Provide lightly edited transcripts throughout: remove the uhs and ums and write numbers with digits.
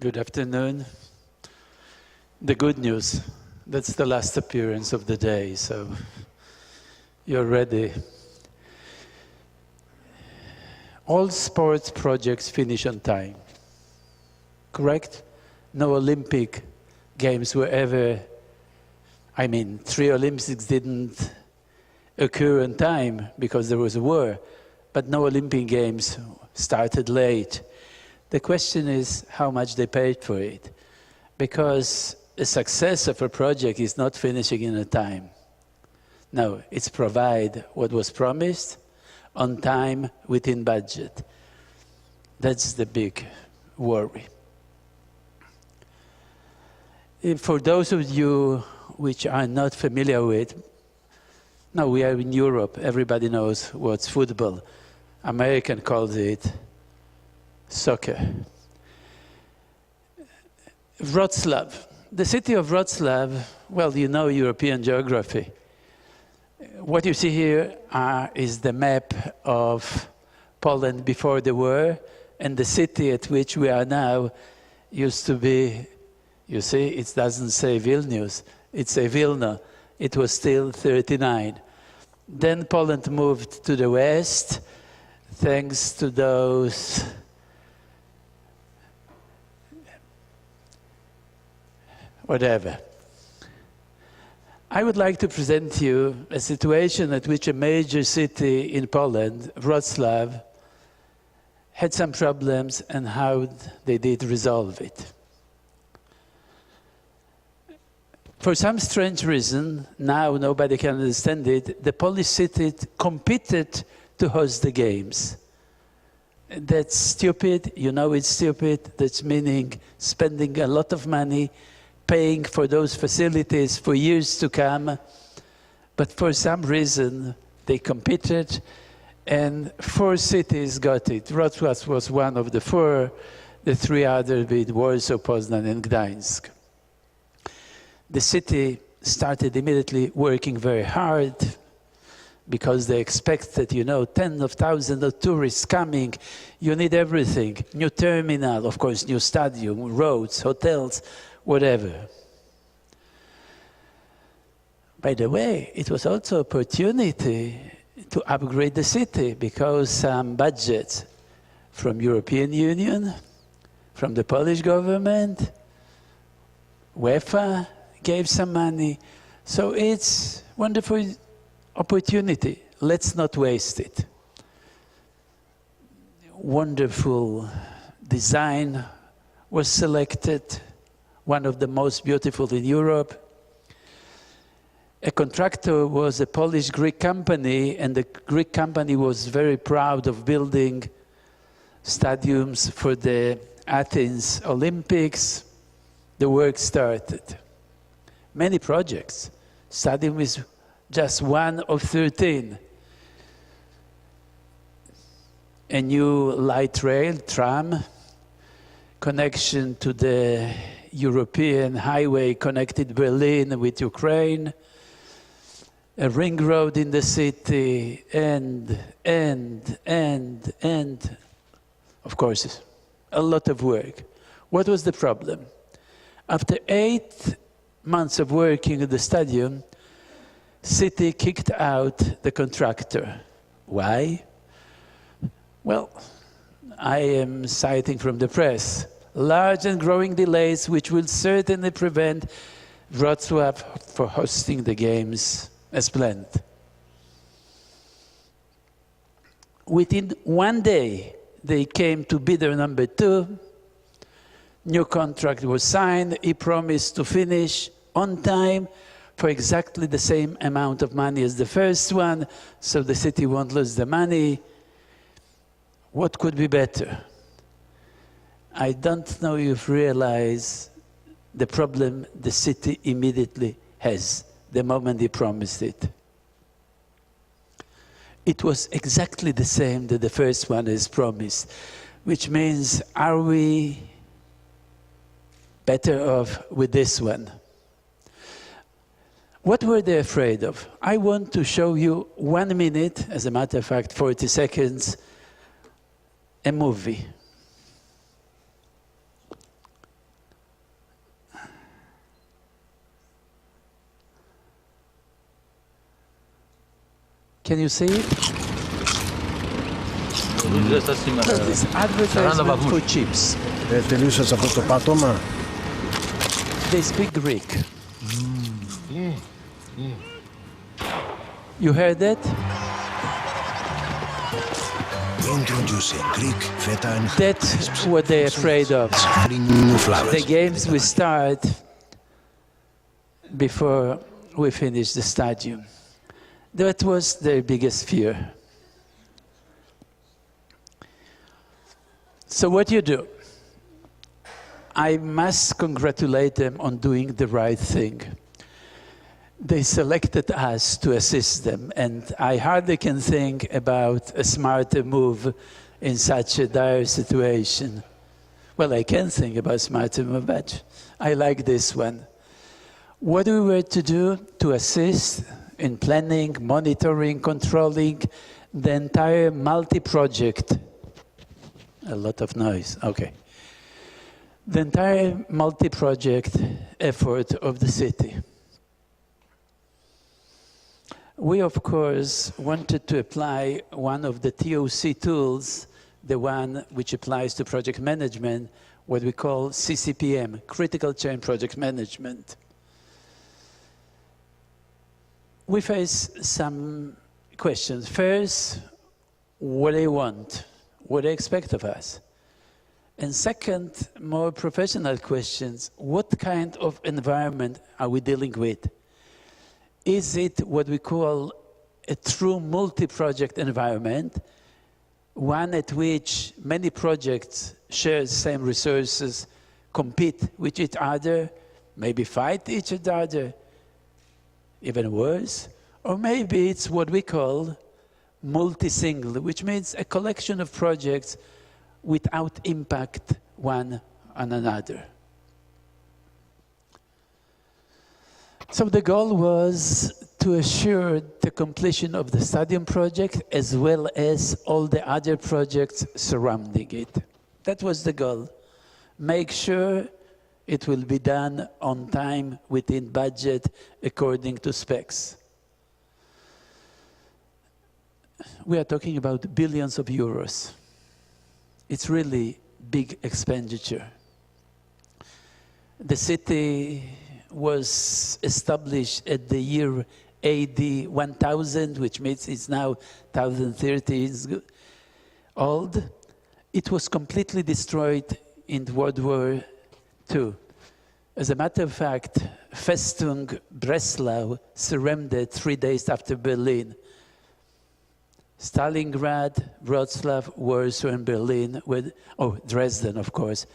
Good afternoon. The good news, that's the last appearance of the day, so you're ready. All sports projects finish on time, correct? No Olympic Games were ever, 3 Olympics didn't occur on time because there was a war, but no Olympic Games started late. The question is how much they paid for it, because the success of a project is not finishing in a time. No, it's provide what was promised on time within budget. That's the big worry. For those of you which are not familiar with, now we are in Europe, everybody knows what's football. American calls it soccer. Wrocław. The city of Wrocław, well, you know European geography. What you see here is the map of Poland before the war, and the city at which we are now used to be, you see, it doesn't say Vilnius, it says Vilna. It was still 39. Then Poland moved to the west, thanks to those whatever. I would like to present to you a situation at which a major city in Poland, Wrocław, had some problems and how they did resolve it. For some strange reason, now nobody can understand it, the Polish city competed to host the games. That's stupid, you know it's stupid, that's meaning spending a lot of money, paying for those facilities for years to come, but for some reason they competed and 4 cities got it. Wrocław was one of the 4, the 3 others being Warsaw, Poznań and Gdańsk. The city started immediately working very hard because they expected, you know, tens of thousands of tourists coming. You need everything, new terminal, of course, new stadium, roads, hotels, whatever. By the way, it was also an opportunity to upgrade the city because some budgets from European Union, from the Polish government, UEFA gave some money. So it's a wonderful opportunity. Let's not waste it. Wonderful design was selected, one of the most beautiful in Europe. A contractor was a Polish-Greek company, and the Greek company was very proud of building stadiums for the Athens Olympics. The work started. Many projects. Stadium is just one of 13. A new light rail, tram, connection to the European highway connected Berlin with Ukraine, a ring road in the city, and of course, a lot of work. What was the problem? After 8 months of working at the stadium, city kicked out the contractor. Why? Well, I am citing from the press. Large and growing delays which will certainly prevent Wrocław from hosting the games as planned. Within 1 day, they came to bidder number 2. New contract was signed. He promised to finish on time for exactly the same amount of money as the first one, so the city won't lose the money. What could be better? I don't know if you realize the problem the city immediately has the moment he promised it. It was exactly the same that the first one has promised, which means, are we better off with this one? What were they afraid of? I want to show you 1 minute, as a matter of fact, 40 seconds, a movie. Can you see it? This advertisement for chips. Τελείωσες αυτό το πάτωμα. They speak Greek. You heard that? Introducing Greek feta and That's what they're afraid of. The games will start before we finish the stadium. That was their biggest fear. So what do you do? I must congratulate them on doing the right thing. They selected us to assist them, and I hardly can think about a smarter move in such a dire situation. Well, I can think about smarter move, but I like this one. What we were to do to assist in planning, monitoring, controlling the entire multi-project. A lot of noise, okay. The entire multi-project effort of the city. We, of course, wanted to apply one of the TOC tools, the one which applies to project management, what we call CCPM, Critical Chain Project Management. We face some questions. First, what do they want? What do they expect of us? And second, more professional questions, what kind of environment are we dealing with? Is it what we call a true multi-project environment, one at which many projects share the same resources, compete with each other, maybe fight each other, even worse? Or maybe it's what we call multi-single, which means a collection of projects without impact one on another. So the goal was to assure the completion of the stadium project as well as all the other projects surrounding it. That was the goal. Make sure it will be done on time, within budget, according to specs. We are talking about billions of euros. It's really big expenditure. The city was established at the year AD 1000, which means it's now 1030 years old. It was completely destroyed in World War II. As a matter of fact, Festung Breslau surrendered 3 days after Berlin. Stalingrad, Wrocław, Warsaw, and Berlin, Dresden, of course,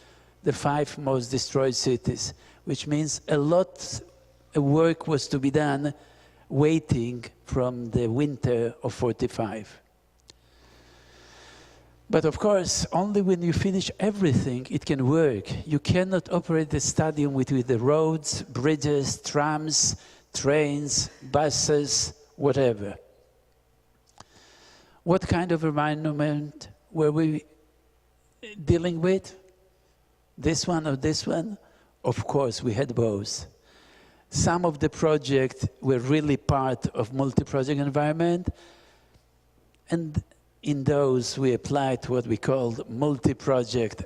the 5 most destroyed cities, which means a lot of work was to be done waiting from the winter of 45. But of course, only when you finish everything, it can work. You cannot operate the stadium with the roads, bridges, trams, trains, buses, whatever. What kind of environment were we dealing with? This one or this one? Of course, we had both. Some of the projects were really part of multi-project environment, and in those we applied what we called multi-project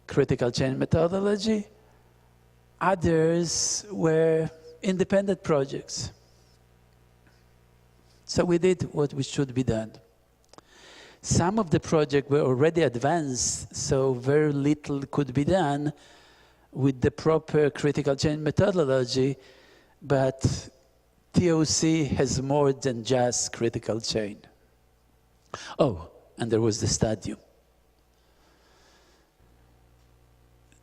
critical chain methodology. Others were independent projects. So we did what we should be done. Some of the projects were already advanced, so very little could be done with the proper critical chain methodology, but TOC has more than just critical chain. Oh, and there was the stadium.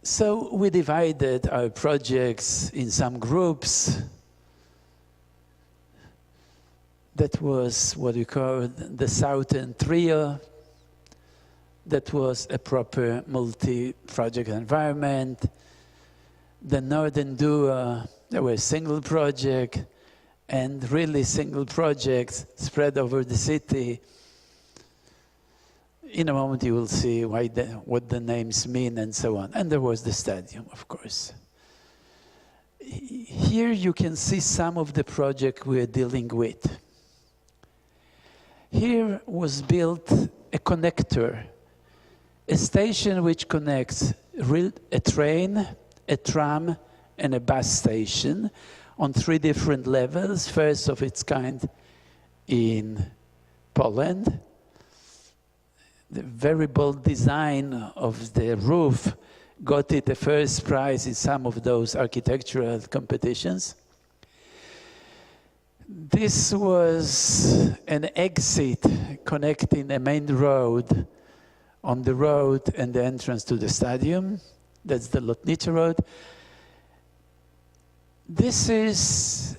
So we divided our projects in some groups. That was what we call the Southern Trio. That was a proper multi-project environment. The Northern Duo, there were single project, and really single projects spread over the city. In a moment you will see what the names mean and so on. And there was the stadium, of course. Here you can see some of the projects we're dealing with. Here was built a connector, a station which connects a train, a tram, and a bus station on 3 different levels, first of its kind in Poland. The very bold design of the roof got it the first prize in some of those architectural competitions. This was an exit connecting a main road on the road and the entrance to the stadium. That's the Lotniczy Road. This is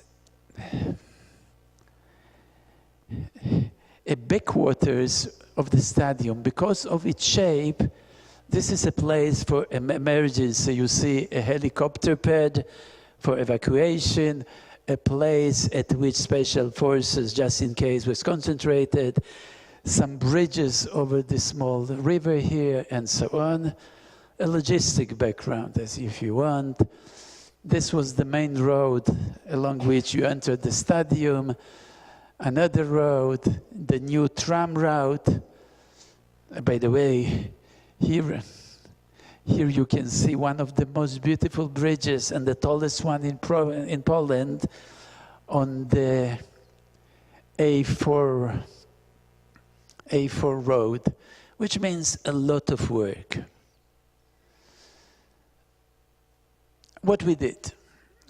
a backwaters of the stadium. Because of its shape, this is a place for emergency. You see a helicopter pad for evacuation, a place at which special forces, just in case, was concentrated, some bridges over the small river here, and so on. A logistic background, as if you want. This was the main road along which you entered the stadium. Another road, the new tram route. By the way, here you can see one of the most beautiful bridges and the tallest one in Poland on the A4 road, which means a lot of work. What we did,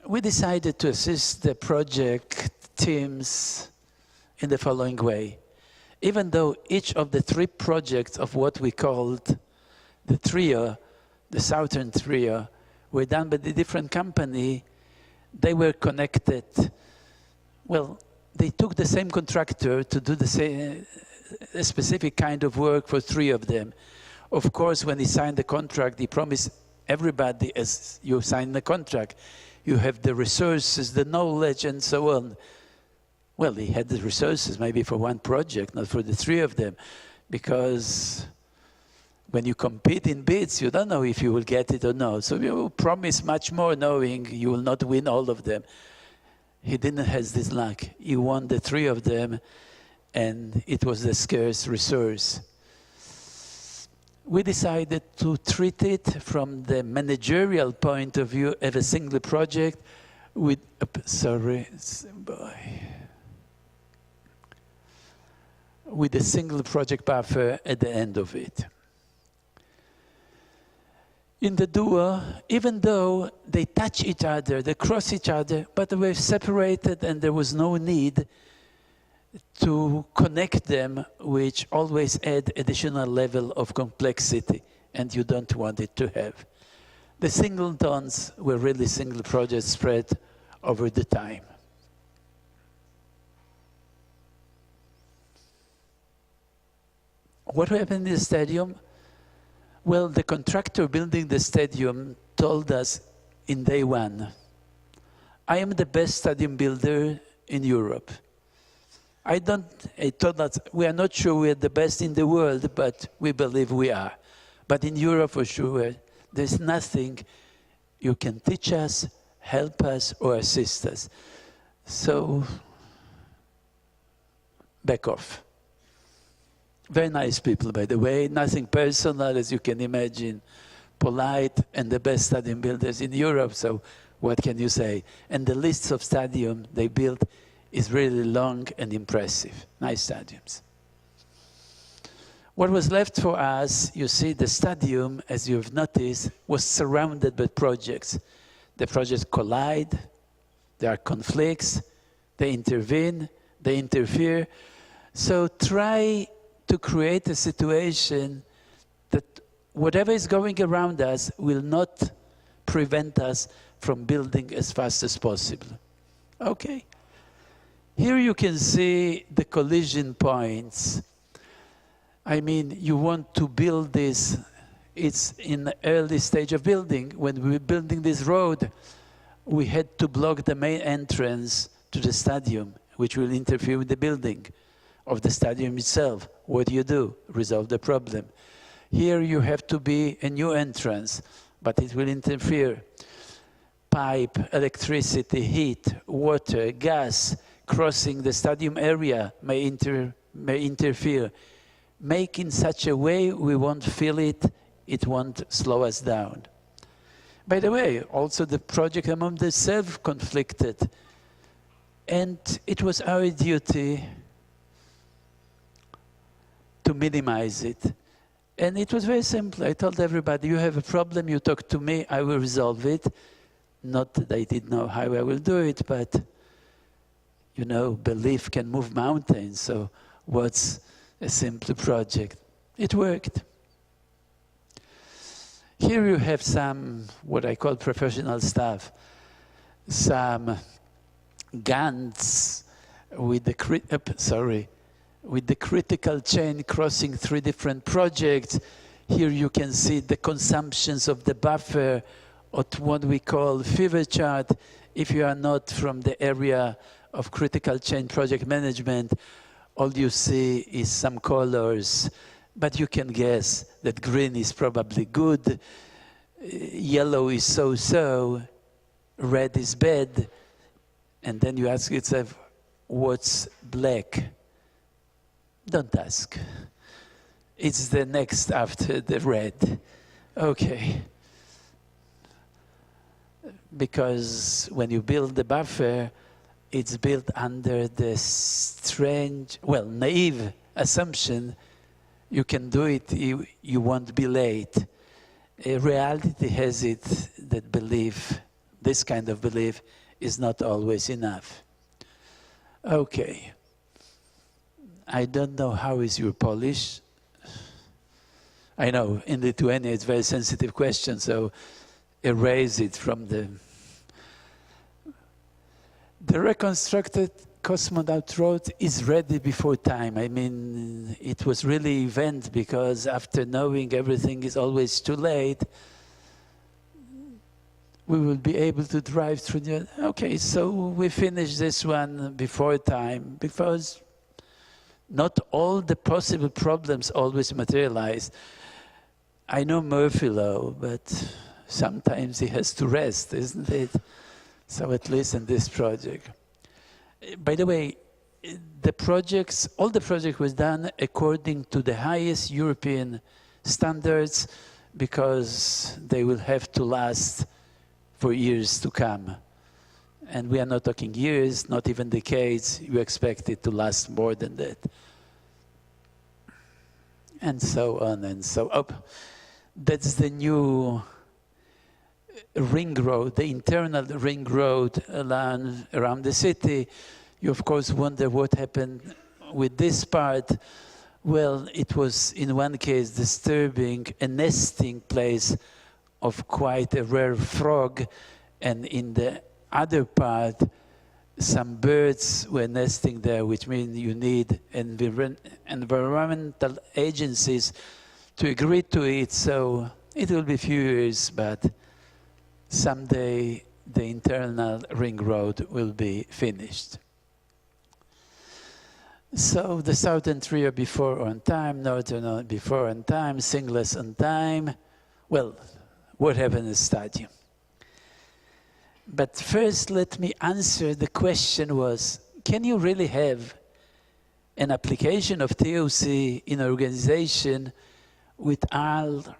we decided to assist the project teams in the following way. Even though each of the 3 projects of what we called the trio, the Southern Trio, were done by the different company, they were connected. Well, they took the same contractor to do the same, a specific kind of work for 3 of them. Of course, when he signed the contract, he promised everybody, as you sign the contract, you have the resources, the knowledge, and so on. Well, he had the resources maybe for 1 project, not for the 3 of them, because when you compete in bids, you don't know if you will get it or not. So you promise much more knowing you will not win all of them. He didn't have this luck. He won the 3 of them, and it was a scarce resource. We decided to treat it from the managerial point of view as a single project with, with a single project buffer at the end of it. In the duo, even though they touch each other, they cross each other, but they were separated and there was no need to connect them, which always add additional level of complexity, and you don't want it to have. The Singletons were really single projects spread over the time. What happened in the stadium? Well, the contractor building the stadium told us in day 1, I am the best stadium builder in Europe. I told us, we are not sure we are the best in the world, but we believe we are. But in Europe, for sure, there's nothing you can teach us, help us, or assist us. So, back off. Very nice people, by the way, nothing personal, as you can imagine, polite, and the best stadium builders in Europe, so what can you say? And the lists of stadiums they built is really long and impressive. Nice stadiums. What was left for us, you see, the stadium, as you've noticed, was surrounded by projects. The projects collide, there are conflicts, they intervene, they interfere. So try to create a situation that whatever is going around us will not prevent us from building as fast as possible. Okay. Here you can see the collision points. I mean, you want to build this, it's in the early stage of building. When we were building this road, we had to block the main entrance to the stadium, which will interfere with the building of the stadium itself. What do? Resolve the problem. Here you have to be a new entrance, but it will interfere. Pipe, electricity, heat, water, gas, crossing the stadium area may may interfere. Make in such a way we won't feel it, it won't slow us down. By the way, also the project among themselves conflicted. And it was our duty to minimize it. And it was very simple. I told everybody, you have a problem, you talk to me, I will resolve it. Not that I didn't know how I will do it, but you know, belief can move mountains, so what's a simple project? It worked. Here you have some, what I call professional stuff, some Gantt with the critical chain crossing 3 different projects. Here you can see the consumptions of the buffer, or what we call fever chart. If you are not from the area of critical chain project management, all you see is some colors, but you can guess that green is probably good, yellow is so-so, red is bad, and then you ask yourself, what's black? Don't ask. It's the next after the red. Okay. Because when you build the buffer, it's built under the strange, well, naive assumption you can do it, you won't be late. Reality has it that belief, this kind of belief, is not always enough. Okay. I don't know how is your Polish. I know in Lithuania it's a very sensitive question, so erase it from the reconstructed Cosmonaut Road is ready before time. I mean, it was really event because after knowing everything is always too late, we will be able to drive through the... Okay, so we finished this one before time because not all the possible problems always materialize. I know Murphy Law, but sometimes he has to rest, isn't it? So at least in this project. By the way, all the project was done according to the highest European standards because they will have to last for years to come. And we are not talking years, not even decades. You expect it to last more than that. And so on and so on. That's the new ring road, the internal ring road around the city. You of course wonder what happened with this part. Well, it was in one case disturbing a nesting place of quite a rare frog, and in the other part some birds were nesting there, which means you need environmental agencies to agree to it. So it will be a few years, but someday the internal ring road will be finished. So the southern trio before on time, northern before on time, Singletons on time. Well, what happened in the stadium? But first let me answer the question was, can you really have an application of TOC in an organization without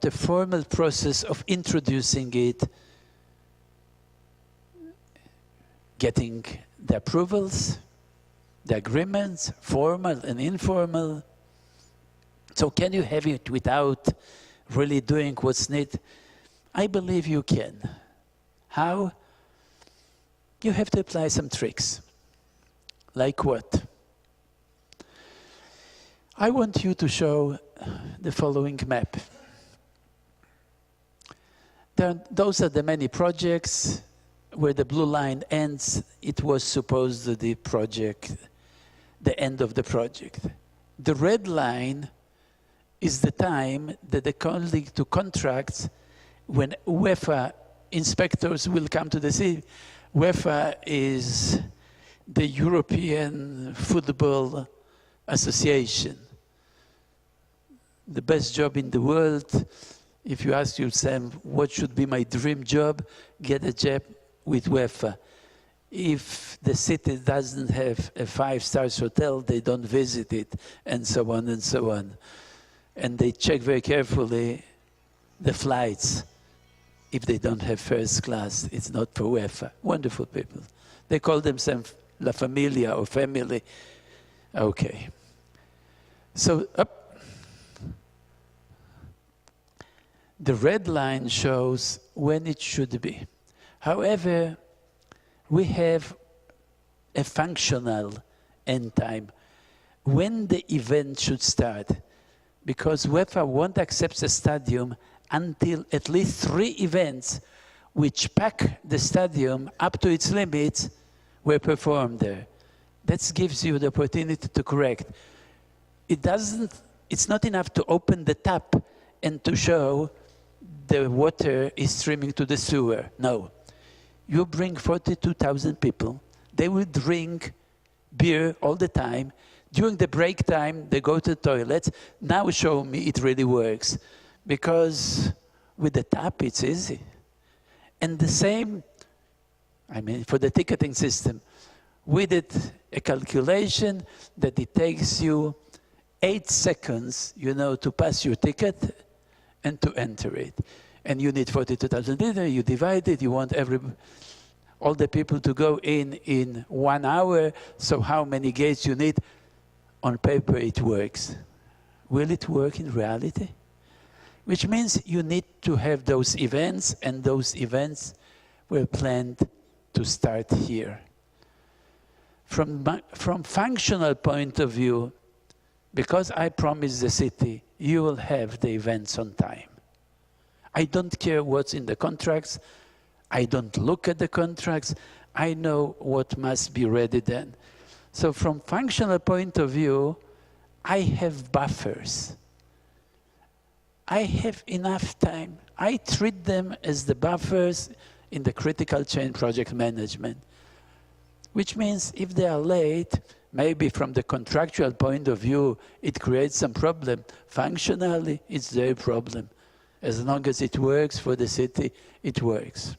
a formal process of introducing it, getting the approvals, the agreements, formal and informal? So can you have it without really doing what's needed? I believe you can. How? You have to apply some tricks. Like what? I want you to show the following map. Those are the many projects where the blue line ends. It was supposed to be the end of the project. The red line is the time that according to contracts, when UEFA inspectors will come to the city. UEFA is the European Football Association. The best job in the world. If you ask yourself, what should be my dream job? Get a job with UEFA. if the city doesn't have a 5-star hotel, they don't visit it, and so on and so on. And they check very carefully the flights. If they don't have first class, it's not for UEFA. Wonderful people. They call themselves La Familia or family. Okay. So the red line shows when it should be. However, we have a functional end time when the event should start, because UEFA won't accept the stadium until at least 3 events which pack the stadium up to its limits were performed there. That gives you the opportunity to correct. It's not enough to open the tap and to show the water is streaming to the sewer. No. You bring 42,000 people. They will drink beer all the time. During the break time, they go to the toilets. Now show me it really works. Because with the tap, it's easy. And the same, for the ticketing system, we did a calculation that it takes you 8 seconds, to pass your ticket and to enter it. And you need 42,000 liters, you divide it, you want all the people to go in 1 hour, so how many gates you need? On paper it works. Will it work in reality? Which means you need to have those events, and those events were planned to start here. From functional point of view, because I promised the city, you will have the events on time. I don't care what's in the contracts. I don't look at the contracts. I know what must be ready then. So from functional point of view, I have buffers. I have enough time. I treat them as the buffers in the critical chain project management, which means if they are late, maybe from the contractual point of view, it creates some problem. Functionally, it's their problem. As long as it works for the city, it works.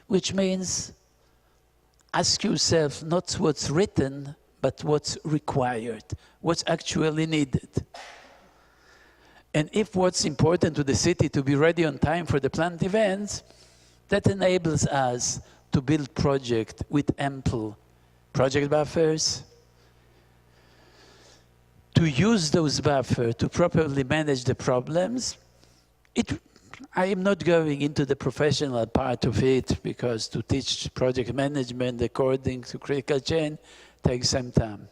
Which means, ask yourself not what's written, but what's required, what's actually needed. And if what's important to the city to be ready on time for the planned events, that enables us to build project with ample project buffers, to use those buffers to properly manage the problems. I am not going into the professional part of it, because to teach project management according to critical chain takes some time.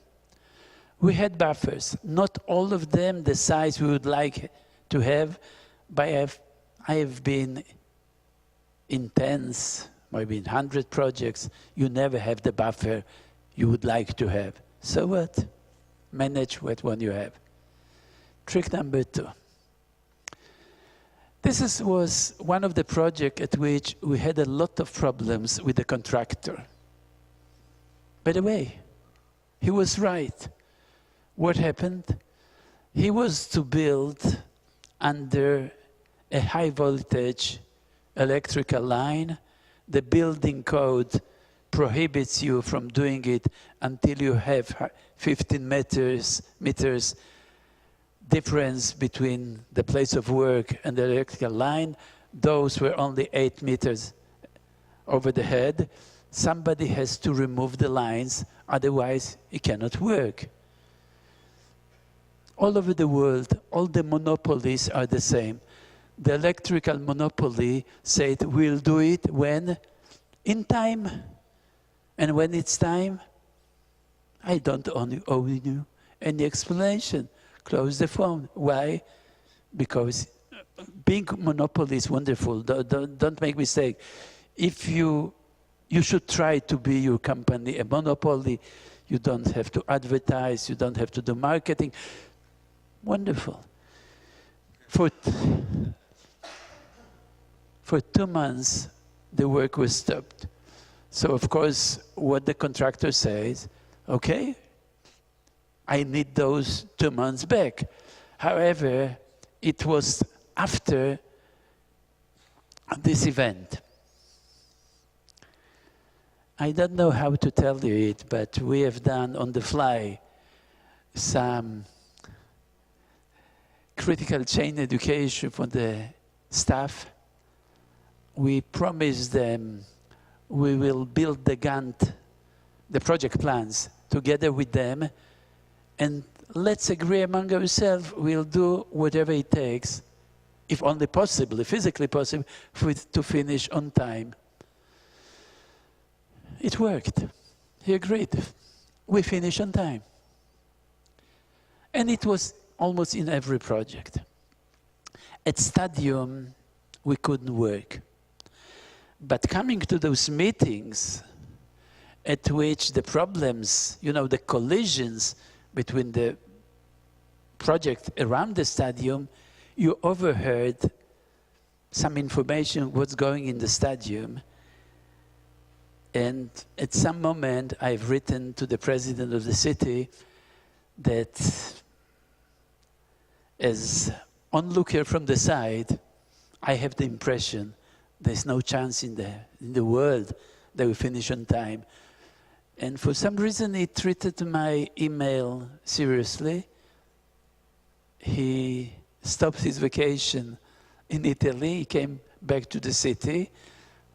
We had buffers, not all of them the size we would like to have, but I have been in tens, maybe in 100 projects. You never have the buffer you would like to have. So what? Manage what one you have. Trick number 2. This was one of the projects at which we had a lot of problems with the contractor. By the way, he was right. What happened? He was to build under a high voltage electrical line. The building code prohibits you from doing it until you have 15 meters difference between the place of work and the electrical line. Those were only 8 meters over the head. Somebody has to remove the lines, otherwise it cannot work. All over the world, all the monopolies are the same. The electrical monopoly said, we'll do it when? In time. And when it's time, I don't owe you any explanation. Close the phone. Why? Because being monopoly is wonderful. Don't make mistake. If you should try to be your company a monopoly. You don't have to advertise. You don't have to do marketing. Wonderful. For 2 months, the work was stopped. So of course, what the contractor says, okay, I need those 2 months back. However, it was after this event. I don't know how to tell you it, but we have done on the fly some critical chain education for the staff. We promised them we will build the Gantt, the project plans, together with them, and let's agree among ourselves, we'll do whatever it takes, if only possible, if physically possible, for it to finish on time. It worked. He agreed. We finished on time. And it was almost in every project. At Stadium, we couldn't work. But coming to those meetings at which the problems, you know, the collisions between the project around the stadium, you overheard some information what's going in the stadium. And at some moment, I've written to the president of the city that as onlooker from the side, I have the impression there's no chance in the world that we finish on time. And for some reason, he treated my email seriously. He stopped his vacation in Italy. He came back to the city,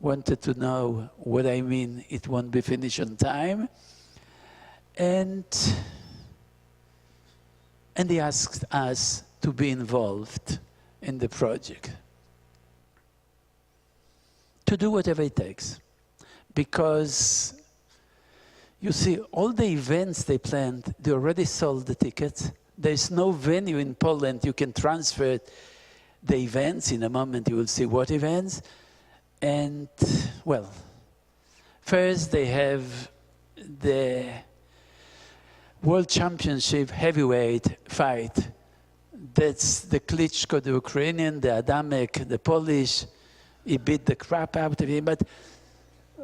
wanted to know what I mean it won't be finished on time. And he asked us to be involved in the project, to do whatever it takes. Because, you see, all the events they planned, they already sold the tickets. There's no venue in Poland you can transfer the events. In a moment you will see what events. And, well, first they have the World Championship heavyweight fight. That's the Klitschko, the Ukrainian, the Adamek, the Polish. He beat the crap out of him, but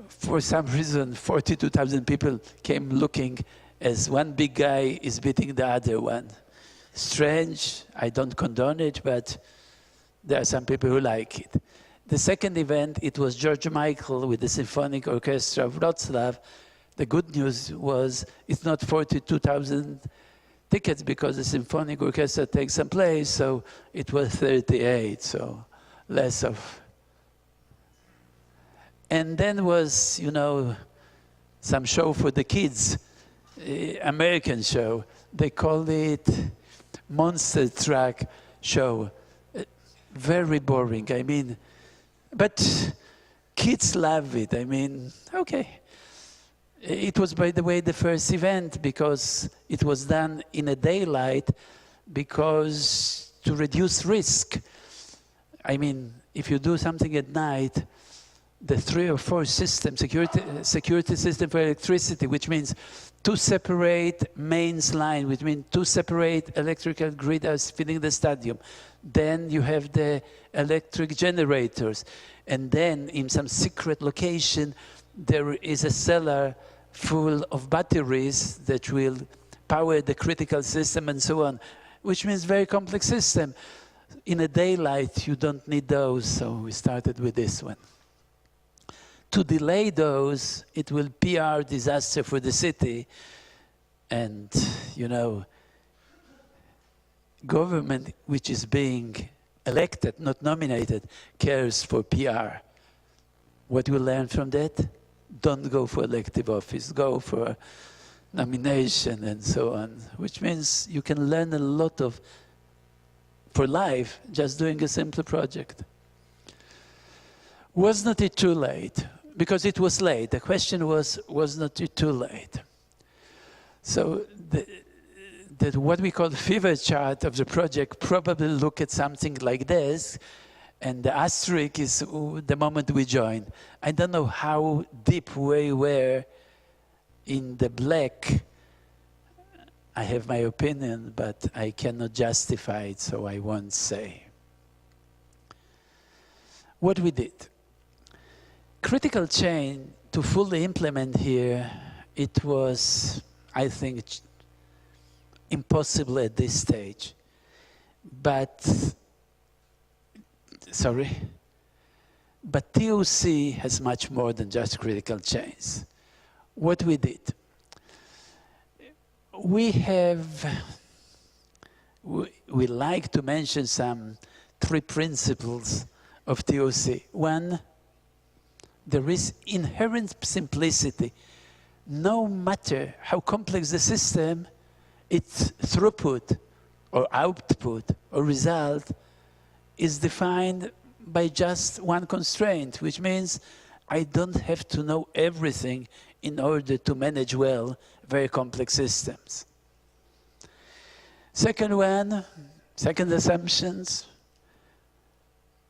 for some reason 42,000 people came looking as one big guy is beating the other one. Strange, I don't condone it, but there are some people who like it. The second event, it was George Michael with the Symphonic Orchestra of Wrocław. The good news was it's not 42,000 tickets because the Symphonic Orchestra takes some place, so it was 38, so less of. And then was, you know, some show for the kids, American show. They call it Monster Truck Show. Very boring, I mean, but kids love it. I mean, okay. It was, by the way, the first event because it was done in a daylight because to reduce risk. I mean, if you do something at night, the 3 or 4 systems, security system for electricity, which means 2 separate mains line, which means 2 separate electrical grids feeding the stadium. Then you have the electric generators. And then in some secret location, there is a cellar full of batteries that will power the critical system and so on, which means very complex system. In a daylight, you don't need those, so we started with this one. To delay those, it will PR disaster for the city. And, you know, government which is being elected, not nominated, cares for PR. What we learn from that? Don't go for elective office, go for nomination and so on, which means you can learn a lot of, for life, just doing a simple project. Was not it too late? Because it was late. The question was not it too late? So that what we call the fever chart of the project probably look at something like this, and the asterisk is the moment we joined. I don't know how deep we were in the black. I have my opinion, but I cannot justify it, so I won't say. What we did. Critical chain, to fully implement here, it was, I think, impossible at this stage. But, sorry, but TOC has much more than just critical chains. what we did. We like to mention some 3 principles of TOC. One, there is inherent simplicity. No matter how complex the system, its throughput or output or result is defined by just one constraint, which means I don't have to know everything in order to manage well very complex systems. Second assumptions,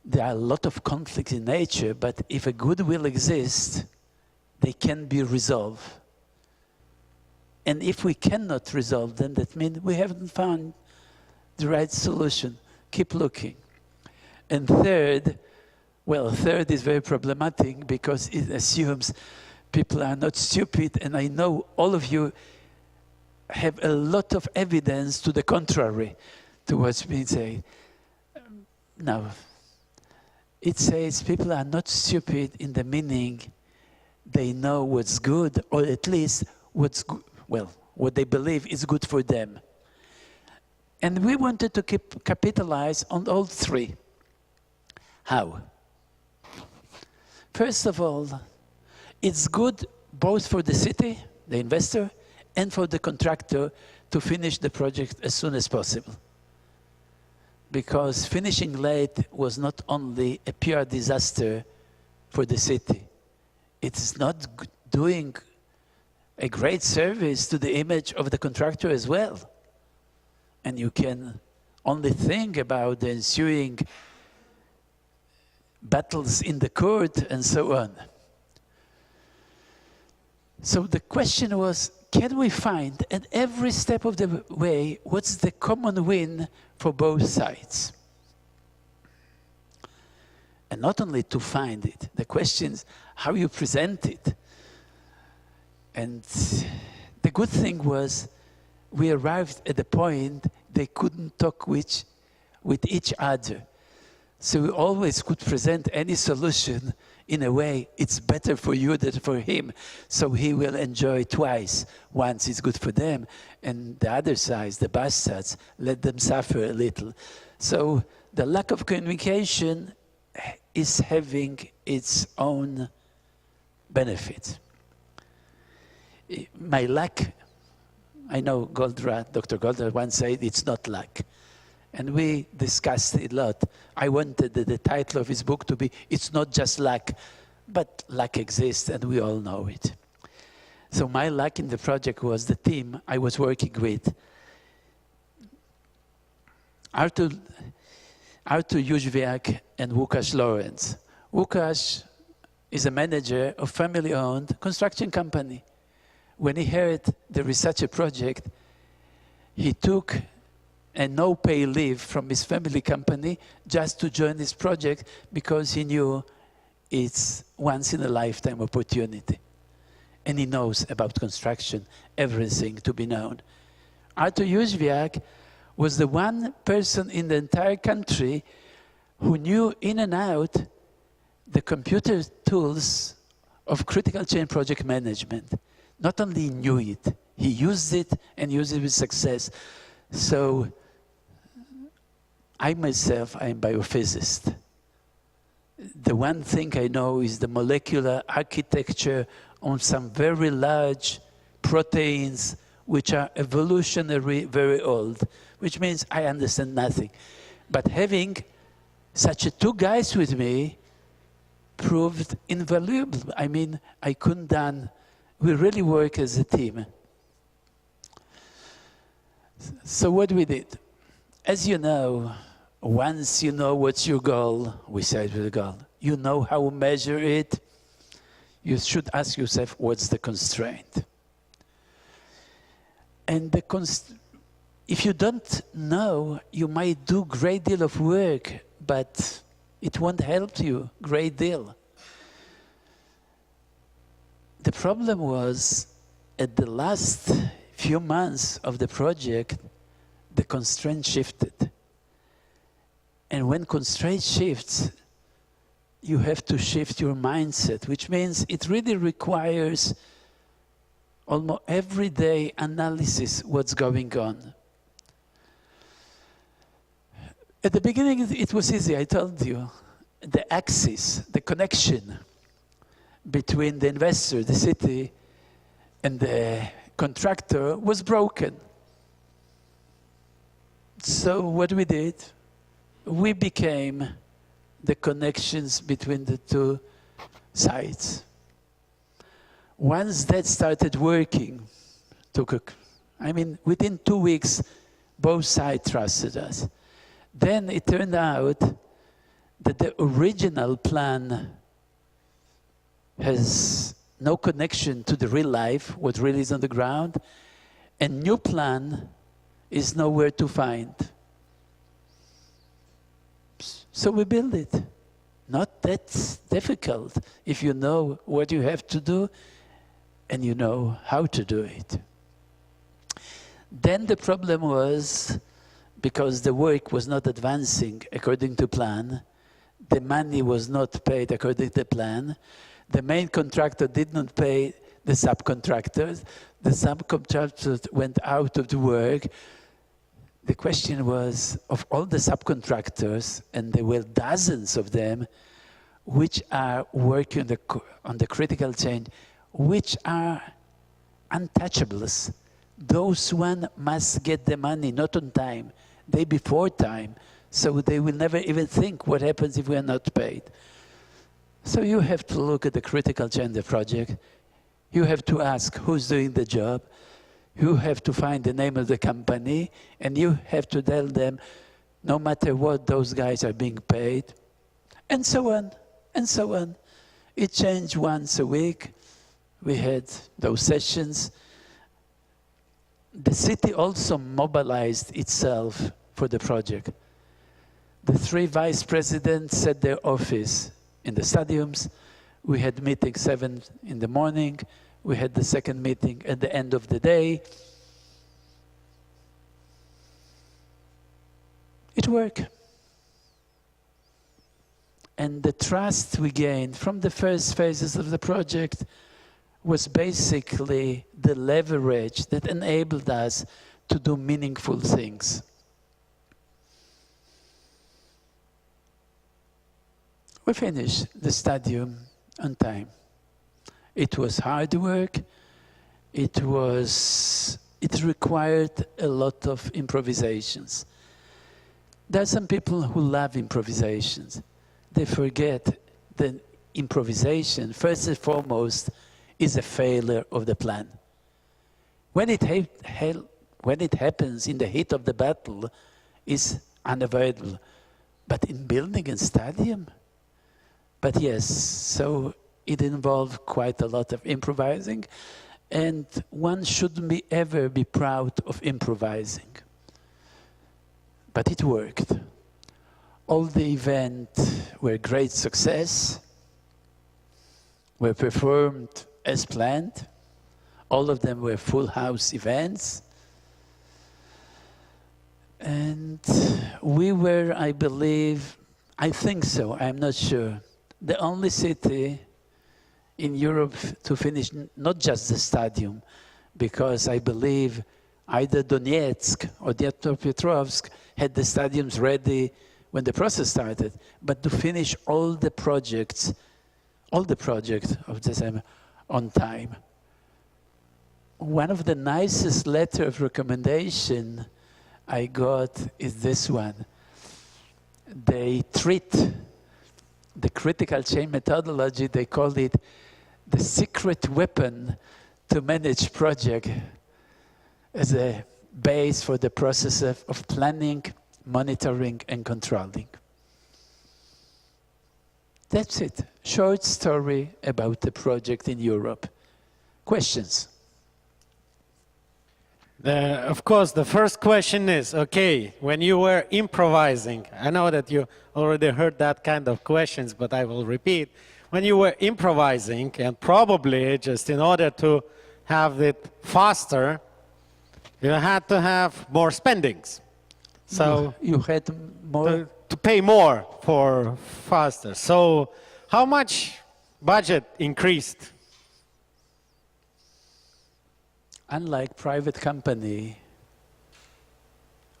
there are a lot of conflicts in nature, but if a goodwill exists, they can be resolved. And if we cannot resolve them, that means we haven't found the right solution. Keep looking. And third is very problematic because it assumes people are not stupid, and I know all of you have a lot of evidence to the contrary to what's being said. No. It says people are not stupid in the meaning they know what's good, or at least what's good, well, what they believe is good for them. And we wanted to capitalize on all 3. How? First of all, it's good both for the city, the investor, and for the contractor to finish the project as soon as possible. Because finishing late was not only a pure disaster for the city, it's not doing a great service to the image of the contractor as well. And you can only think about the ensuing battles in the court and so on. So the question was, can we find at every step of the way what's the common win for both sides? And not only to find it, the question is how you present it. And the good thing was we arrived at the point they couldn't talk with each other. So we always could present any solution in a way it's better for you than for him. So he will enjoy twice. Once it's good for them, and the other side, the bastards, let them suffer a little. So the lack of communication is having its own benefits. My luck, I know Goldratt, Dr. Goldratt once said it's not luck. And we discussed it a lot. I wanted the title of his book to be, It's Not Just Luck, but luck exists and we all know it. So my luck in the project was the team I was working with. Artur Jóźwiak and Łukasz Lawrence. Łukasz is a manager of family-owned construction company. When he heard there is such a project, he took a no-pay leave from his family company just to join this project because he knew it's once-in-a-lifetime opportunity. And he knows about construction, everything to be known. Artur Jóźwiak was the one person in the entire country who knew in and out the computer tools of critical change project management. Not only knew it, he used it and used it with success. So I myself, I'm a biophysicist. The one thing I know is the molecular architecture on some very large proteins which are evolutionary very old, which means I understand nothing. But having such 2 guys with me proved invaluable. I mean, I couldn't done, we really work as a team. So what we did, as you know, once you know what's your goal, we said with the goal, you know how to measure it, you should ask yourself, what's the constraint? And if you don't know, you might do a great deal of work, but it won't help you a great deal. The problem was, at the last few months of the project, the constraint shifted. And when constraint shifts, you have to shift your mindset, which means it really requires almost everyday analysis what's going on. At the beginning, it was easy, I told you. The axis, the connection between the investor, the city, and the contractor was broken. So what we did, we became the connections between the two sides. Once that started working, within 2 weeks, both sides trusted us. Then it turned out that the original plan has no connection to the real life, what really is on the ground, and new plan is nowhere to find. So we build it. Not that difficult if you know what you have to do and you know how to do it. Then the problem was, because the work was not advancing according to plan, the money was not paid according to plan, the main contractor did not pay the subcontractors, the subcontractors went out of the work. The question was, of all the subcontractors, and there were dozens of them, which are working on the critical chain, which are untouchables. Those one must get the money, not on time, day before time, so they will never even think what happens if we are not paid. So you have to look at the critical chain of the project. You have to ask who's doing the job. You have to find the name of the company, and you have to tell them, no matter what, those guys are being paid, and so on, and so on. It changed once a week. We had those sessions. The city also mobilized itself for the project. The 3 vice presidents set their office in the stadiums. We had meetings 7 in the morning. We had the second meeting at the end of the day. It worked. And the trust we gained from the first phases of the project was basically the leverage that enabled us to do meaningful things. We finished the stadium on time. It was hard work. It required a lot of improvisations. There are some people who love improvisations. They forget that improvisation, first and foremost, is a failure of the plan. When it happens in the heat of the battle, it's unavoidable. But in building a stadium? But yes, so it involved quite a lot of improvising, and one shouldn't ever be proud of improvising. But it worked. All the events were a great success, were performed as planned. All of them were full house events. And we were, I believe, I think so, I'm not sure, the only city in Europe to finish not just the stadium, because I believe either Donetsk or Dnipropetrovsk had the stadiums ready when the process started, but to finish all the projects of the same on time. One of the nicest letters of recommendation I got is this one. They treat the critical chain methodology, they call it the secret weapon to manage project, as a base for the process of planning, monitoring, and controlling. That's it. Short story about the project in Europe. Questions? Of course, the first question is, okay, when you were improvising, I know that you already heard that kind of questions, but I will repeat. When you were improvising, and probably just in order to have it faster, you had to have more spendings. So you had more to pay more for faster. So how much budget increased? Unlike private company,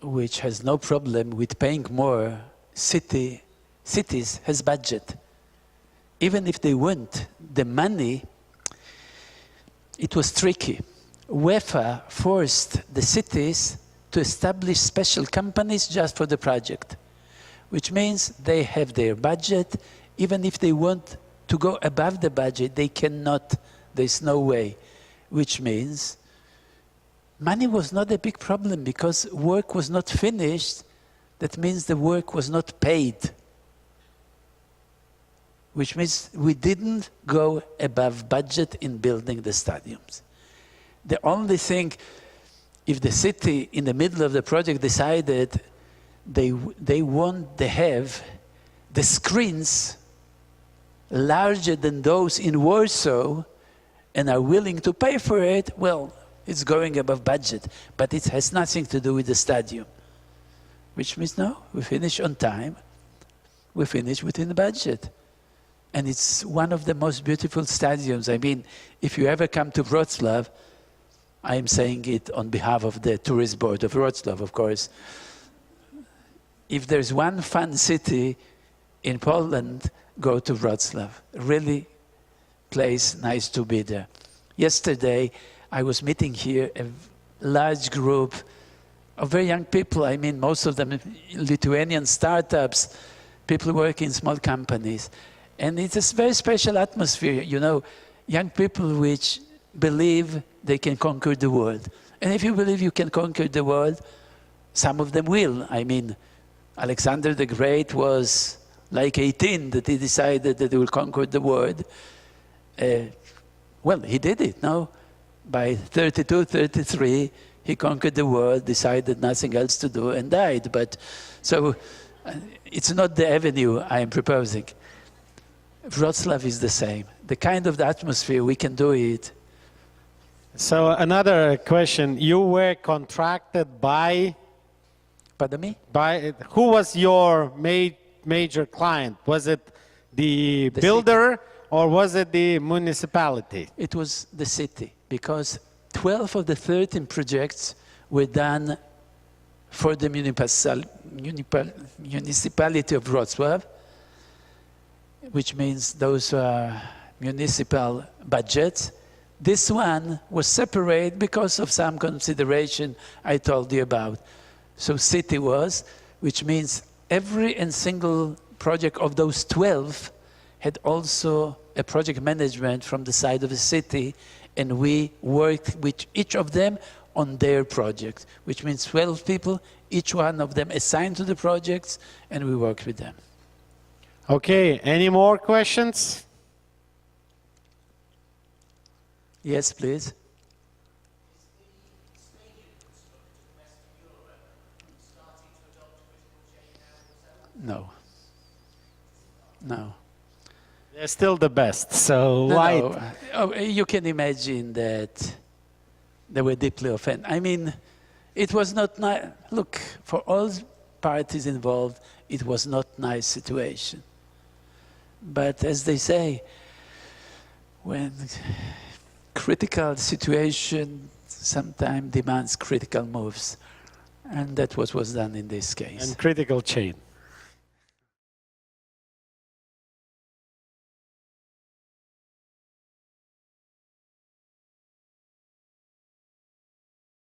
which has no problem with paying more, cities has budget. Even if they want the money, it was tricky. UEFA forced the cities to establish special companies just for the project, which means they have their budget. Even if they want to go above the budget, they cannot. There's no way, which means money was not a big problem because work was not finished. That means the work was not paid, which means we didn't go above budget in building the stadiums. The only thing, if the city in the middle of the project decided they want to have the screens larger than those in Warsaw and are willing to pay for it, well, it's going above budget, but it has nothing to do with the stadium. Which means, no, we finish on time, we finish within the budget. And it's one of the most beautiful stadiums. I mean, if you ever come to Wrocław, I am saying it on behalf of the tourist board of Wrocław, of course. If there's one fun city in Poland, go to Wrocław. Really place nice to be there. Yesterday, I was meeting here a large group of very young people. I mean, most of them Lithuanian startups, people working in small companies. And it's a very special atmosphere, you know, young people which believe they can conquer the world. And if you believe you can conquer the world, some of them will. I mean, Alexander the Great was like 18 that he decided that he will conquer the world. Well, he did it, no? By 32, 33, he conquered the world, decided nothing else to do, and died. But so it's not the avenue I am proposing. Wrocław is the same. The kind of the atmosphere, we can do it. So another question, you were contracted by? Pardon me? By, who was your major client? Was it the builder city. Or was it the municipality? It was the city, because 12 of the 13 projects were done for the municipality of Wrocław, which means those are municipal budgets. This one was separate because of some consideration I told you about. So city was, which means every and single project of those 12 had also a project management from the side of the city, and we worked with each of them on their project, which means 12 people, each one of them assigned to the projects, and we worked with them. Okay, any more questions? Yes, please. No. No. They're still the best, so No, why? no. Oh, you can imagine that they were deeply offended. I mean, it was not nice. Look, for all parties involved, it was not a nice situation. But as they say, when critical situation sometimes demands critical moves, and that was done in this case. And critical chain.